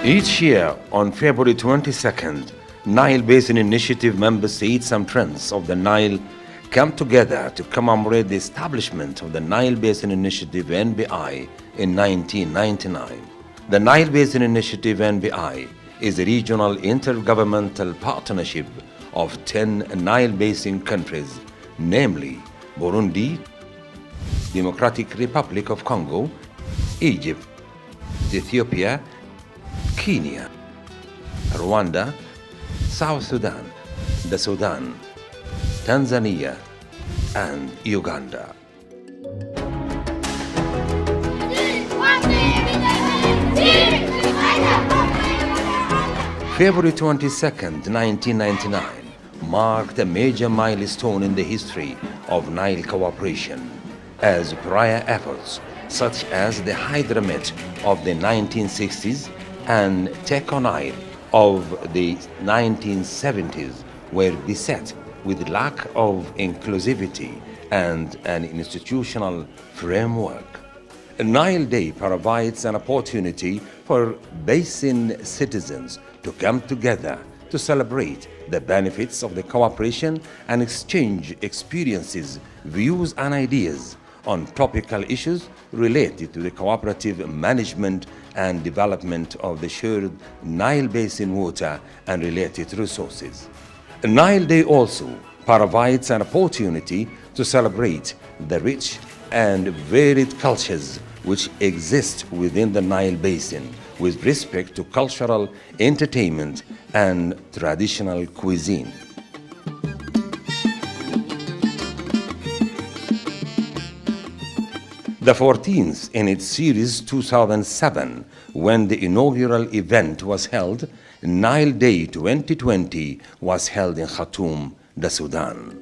Each year, on February 22nd, Nile Basin Initiative member states and friends of the Nile come together to commemorate the establishment of the Nile Basin Initiative (NBI) in 1999. The Nile Basin Initiative (NBI) is a regional intergovernmental partnership of 10 Nile Basin countries, namely Burundi, Democratic Republic of Congo, Egypt, Ethiopia, Kenya, Rwanda, South Sudan, the Sudan, Tanzania, and Uganda. February 22nd, 1999 marked a major milestone in the history of Nile cooperation, as prior efforts such as the Hydramet of the 1960s and Teconile of the 1970s were beset with lack of inclusivity and an institutional framework. Nile Day provides an opportunity for basin citizens to come together to celebrate the benefits of the cooperation and exchange experiences, views, and ideas on topical issues related to the cooperative management and development of the shared Nile Basin water and related resources. Nile Day also provides an opportunity to celebrate the rich and varied cultures which exist within the Nile Basin with respect to cultural entertainment and traditional cuisine. The 14th in its series 2007, when the inaugural event was held, Nile Day 2020 was held in Khartoum, the Sudan.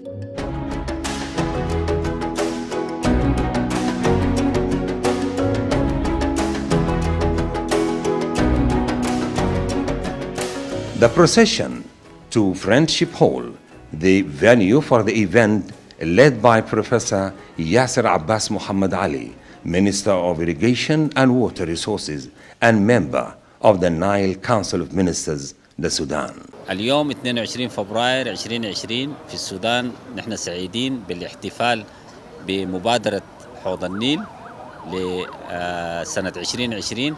The procession to Friendship Hall, the venue for the event, led by Professor Yasser Abbas Muhammad Ali, Minister of Irrigation and Water Resources and member of the Nile Council of Ministers, the Sudan. اليوم 22 فبراير 2020 في السودان نحن سعيدين بالاحتفال بمبادرة حوض النيل لسنة 2020.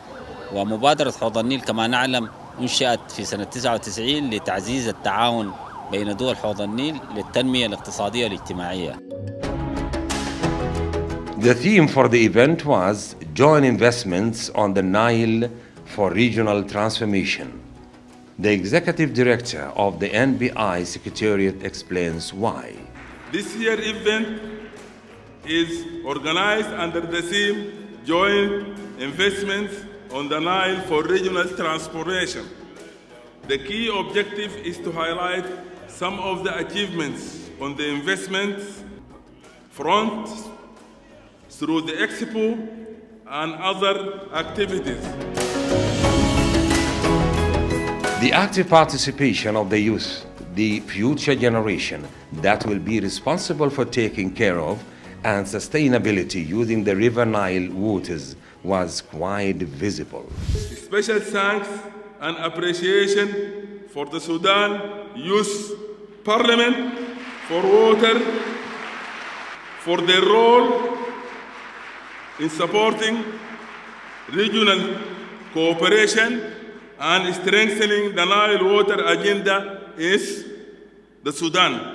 ومبادرة حوض النيل كما نعلم انشئت في سنة 99 لتعزيز التعاون بين دول حوض النيل للتنمية الاقتصادية والاجتماعية. The theme for the event was Joint Investments on the Nile for Regional Transformation. The Executive Director of the NBI Secretariat explains why. This year's event is organized under the theme Joint Investments on the Nile for Regional Transformation. The key objective is to highlight some of the achievements on the investments front through the Expo and other activities. The active participation of the youth, the future generation that will be responsible for taking care of and sustainability using the River Nile waters was quite visible. Special thanks and appreciation for the Sudan Youth Parliament for water, for their role in supporting regional cooperation and strengthening the Nile water agenda is the Sudan.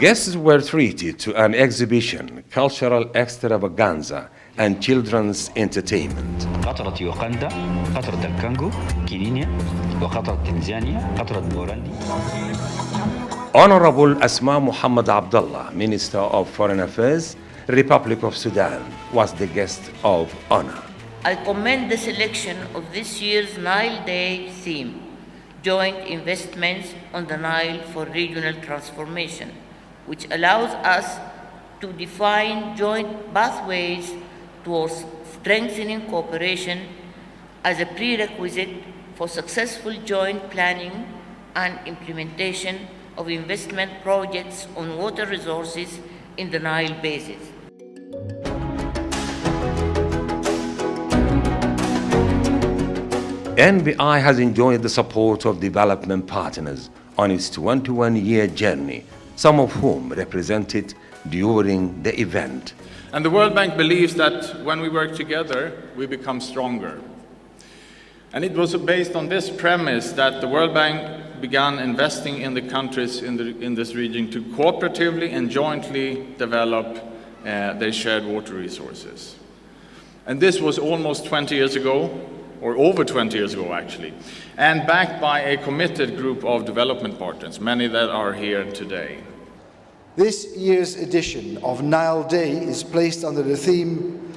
Guests were treated to an exhibition, cultural extravaganza, and children's entertainment. قطرة يوغندا، قطرة الكونغو، كينيا، وقطرة تنزانيا، قطرة بوروندي. Honorable Asma Muhammad Abdullah, Minister of Foreign Affairs, Republic of Sudan, was the guest of honor. I commend the selection of this year's Nile Day theme, Joint Investments on the Nile for Regional Transformation, which allows us to define joint pathways towards strengthening cooperation as a prerequisite for successful joint planning and implementation of investment projects on water resources in the Nile Basin. NBI has enjoyed the support of development partners on its 21-year journey, some of whom represented during the event. And the World Bank believes that when we work together, we become stronger. And it was based on this premise that the World Bank began investing in the countries in this region to cooperatively and jointly develop their shared water resources. And this was almost 20 years ago, or over 20 years ago actually, and backed by a committed group of development partners, many that are here today. This year's edition of Nile Day is placed under the theme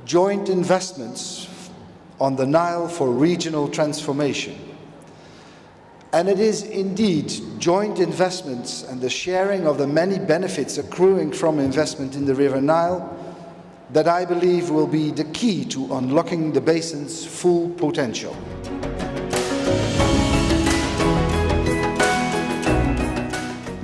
Joint Investments on the Nile for Regional Transformation. And it is indeed joint investments and the sharing of the many benefits accruing from investment in the River Nile that I believe will be the key to unlocking the basin's full potential.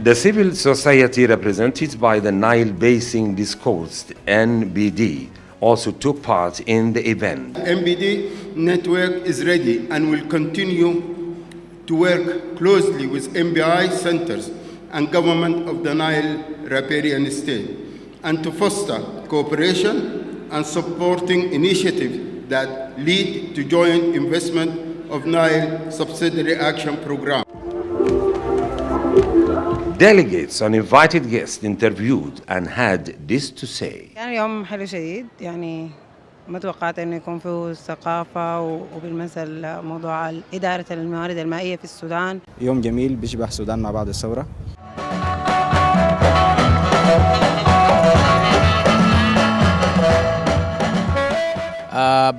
The civil society represented by the Nile Basin Discourse, NBD, also took part in the event. NBD network is ready and will continue to work closely with NBI centers and government of the Nile riparian state, and to foster cooperation and supporting initiatives that lead to joint investment of Nile Subsidiary Action Program. Delegates and invited guests interviewed and had this to say. كان يوم حلو شديد، يعني ما توقعت انه يكون فيه ثقافة وبالمثل موضوع إدارة الموارد المائية في السودان. يوم جميل بيشبه السودان مع بعد الثورة.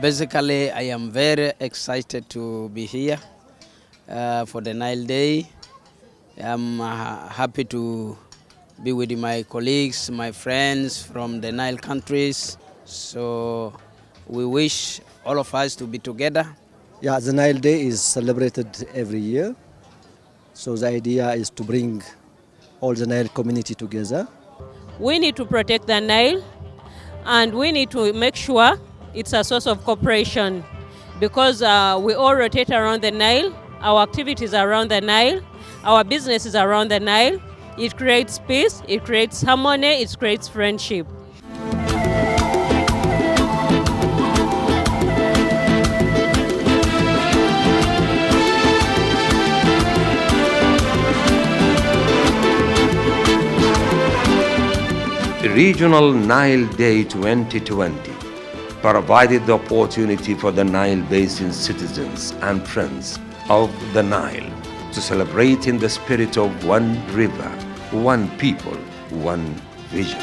Basically, I am very excited to be here for the Nile Day. I'm happy to be with my colleagues, my friends from the Nile countries. So we wish all of us to be together. Yeah, the Nile Day is celebrated every year. So the idea is to bring all the Nile community together. We need to protect the Nile, and we need to make sure it's a source of cooperation, because we all rotate around the Nile, our activities around the Nile, our businesses around the Nile. It creates peace, it creates harmony, it creates friendship. Regional Nile Day 2020 provided the opportunity for the Nile Basin citizens and friends of the Nile to celebrate in the spirit of one river, one people, one vision.